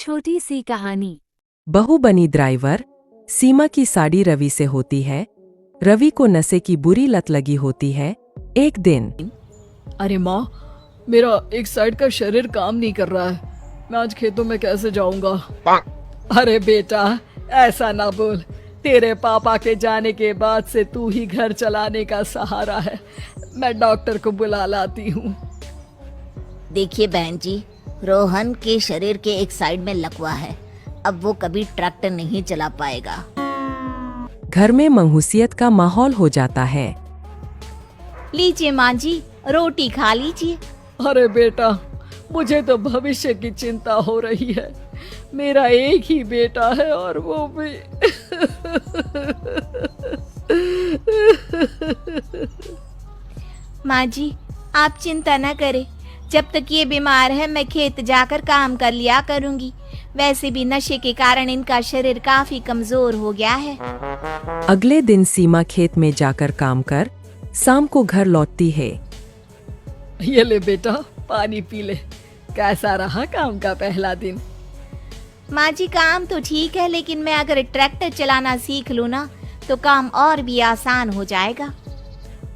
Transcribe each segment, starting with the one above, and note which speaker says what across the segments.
Speaker 1: छोटी सी कहानी।
Speaker 2: बहू बनी ड्राइवर। सीमा की साड़ी रवि से होती है। रवि को नशे की बुरी लत लगी होती है। एक दिन
Speaker 3: अरे माँ, मेरा एक साइड का शरीर काम नहीं कर रहा है। मैं आज खेतों में कैसे जाऊंगा? अरे बेटा, ऐसा ना बोल। तेरे पापा के जाने के बाद से तू ही घर चलाने का सहारा है। मैं डॉक्टर को बुला लाती हूँ।
Speaker 4: देखिए बहन जी, रोहन के शरीर के एक साइड में लकवा है। अब वो कभी ट्रैक्टर नहीं चला पाएगा।
Speaker 2: घर में मंहूसियत का माहौल हो जाता है।
Speaker 4: लीजिए माँ जी, रोटी खा लीजिए।
Speaker 3: अरे बेटा, मुझे तो भविष्य की चिंता हो रही है। मेरा एक ही बेटा है और वो भी
Speaker 4: माँ जी, आप चिंता न करें। जब तक ये बीमार है मैं खेत जाकर काम कर लिया करूंगी। वैसे भी नशे के कारण इनका शरीर काफी कमजोर हो गया है।
Speaker 2: अगले दिन सीमा खेत में जाकर काम कर शाम को घर लौटती है।
Speaker 3: ये ले बेटा, पानी पी ले। कैसा रहा काम का पहला दिन?
Speaker 4: माँ जी, काम तो ठीक है, लेकिन मैं अगर ट्रैक्टर चलाना सीख लूँ ना तो काम और भी आसान हो जाएगा।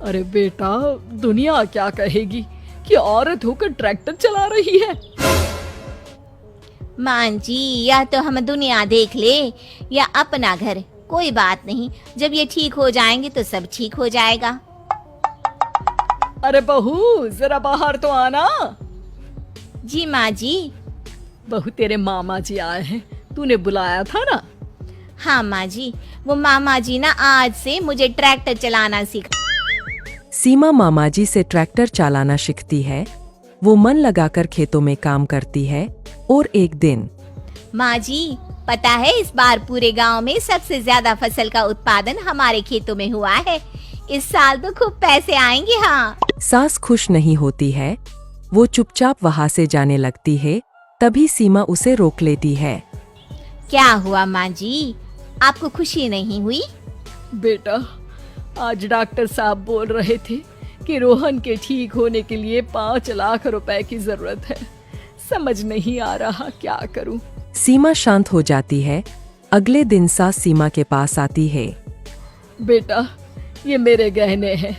Speaker 3: अरे बेटा, दुनिया क्या कहेगी कि औरत होकर ट्रैक्टर चला रही है।
Speaker 4: माँ जी, या तो हम दुनिया देख ले या अपना घर, कोई बात नहीं। जब ये ठीक हो जाएंगे तो सब ठीक हो जाएगा।
Speaker 3: अरे बहू, जरा बाहर तो आना।
Speaker 4: जी माँ जी।
Speaker 3: बहू, तेरे मामा जी आए हैं, तूने बुलाया था ना?
Speaker 4: हाँ माँ जी, वो मामा जी ना आज से मुझे ट्रैक्टर चलाना सिखा।
Speaker 2: सीमा मामाजी से ट्रैक्टर चलाना सीखती है। वो मन लगाकर खेतों में काम करती है। और एक दिन
Speaker 4: माँ जी, पता है इस बार पूरे गांव में सबसे ज्यादा फसल का उत्पादन हमारे खेतों में हुआ है। इस साल तो खूब पैसे आएंगे। हाँ।
Speaker 2: सास खुश नहीं होती है। वो चुपचाप वहाँ से जाने लगती है। तभी सीमा उसे रोक लेती है।
Speaker 4: क्या हुआ माँ जी, आपको खुशी नहीं हुई?
Speaker 3: बेटा, आज डॉक्टर साहब बोल रहे थे कि रोहन के ठीक होने के लिए 5 लाख रुपए की जरूरत है। समझ नहीं आ रहा क्या करूं।
Speaker 2: सीमा शांत हो जाती है। अगले दिन सास सीमा के पास आती है।
Speaker 3: बेटा, ये मेरे गहने हैं।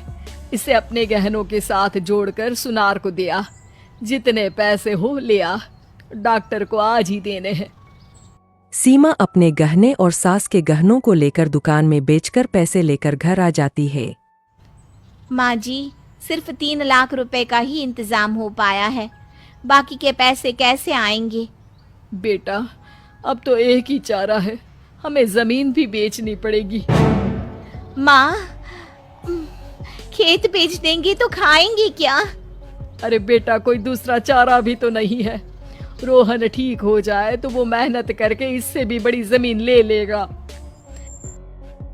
Speaker 3: इसे अपने गहनों के साथ जोड़कर सुनार को दिया। जितने पैसे हो ले आ। डॉक्टर को आज ही देने हैं।
Speaker 2: सीमा अपने गहने और सास के गहनों को लेकर दुकान में बेचकर पैसे लेकर घर आ जाती है।
Speaker 4: माँ जी, सिर्फ 3 लाख रुपए का ही इंतजाम हो पाया है। बाकी के पैसे कैसे आएंगे?
Speaker 3: बेटा, अब तो एक ही चारा है, हमें जमीन भी बेचनी पड़ेगी।
Speaker 4: माँ, खेत बेच देंगे तो खाएंगे क्या?
Speaker 3: अरे बेटा, कोई दूसरा चारा भी तो नहीं है। रोहन ठीक हो जाए तो वो मेहनत करके इससे भी बड़ी जमीन ले लेगा।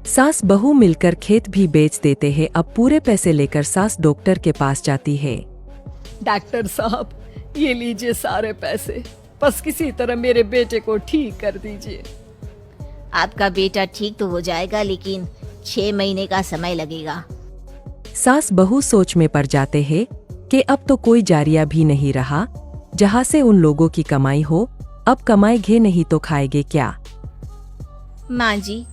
Speaker 2: सास बहू मिलकर खेत भी बेच देते हैं। अब पूरे पैसे लेकर सास डॉक्टर के पास जाती है।
Speaker 3: डॉक्टर साहब, ये लीजिए सारे पैसे। बस किसी तरह मेरे बेटे को ठीक कर दीजिए।
Speaker 4: आपका बेटा ठीक तो हो जाएगा, लेकिन 6 महीने का समय लगेगा।
Speaker 2: सास बहू सोच में पड़ जाते हैं कि अब तो कोई जारिया भी नहीं रहा जहाँ से उन लोगों की कमाई हो। अब कमाएंगे नहीं तो खाएंगे क्या?
Speaker 4: माँ जी,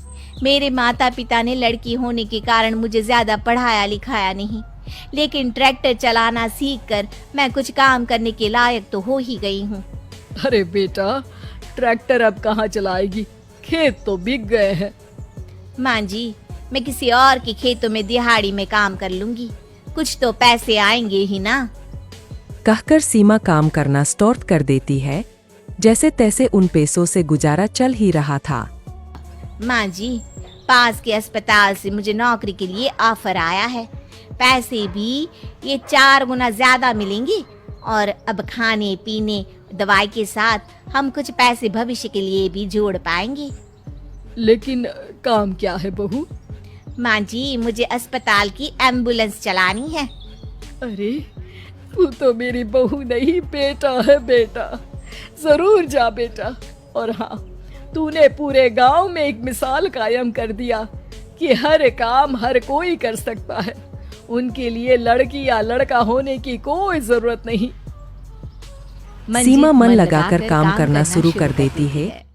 Speaker 4: मेरे माता पिता ने लड़की होने के कारण मुझे ज्यादा पढ़ाया लिखाया नहीं, लेकिन ट्रैक्टर चलाना सीखकर मैं कुछ काम करने के लायक तो हो ही गई हूँ।
Speaker 3: अरे बेटा, ट्रैक्टर अब कहाँ चलाएगी? खेत तो बिक गए हैं।
Speaker 4: माँ जी, मैं किसी और के खेतों में दिहाड़ी में काम कर लूंगी। कुछ तो पैसे आएंगे ही ना।
Speaker 2: कहकर सीमा काम करना स्टार्ट कर देती है। जैसे तैसे उन पैसों से गुजारा चल ही रहा था।
Speaker 4: माँ जी, पास के अस्पताल से मुझे नौकरी के लिए ऑफर आया है। पैसे भी ये 4 गुना ज्यादा मिलेंगे और अब खाने पीने दवाई के साथ हम कुछ पैसे भविष्य के लिए भी जोड़ पाएंगे।
Speaker 3: लेकिन काम क्या है बहू?
Speaker 4: माँ जी, मुझे अस्पताल की एम्बुलेंस चलानी है।
Speaker 3: अरे, तू तो मेरी बहू नहीं, बेटा है बेटा। जरूर जा बेटा। और हाँ, तूने पूरे गांव में एक मिसाल कायम कर दिया कि हर काम हर कोई कर सकता है। उनके लिए लड़की या लड़का होने की कोई जरूरत नहीं।
Speaker 4: मंजिल
Speaker 2: सीमा मन लगाकर काम करना शुरू कर देती है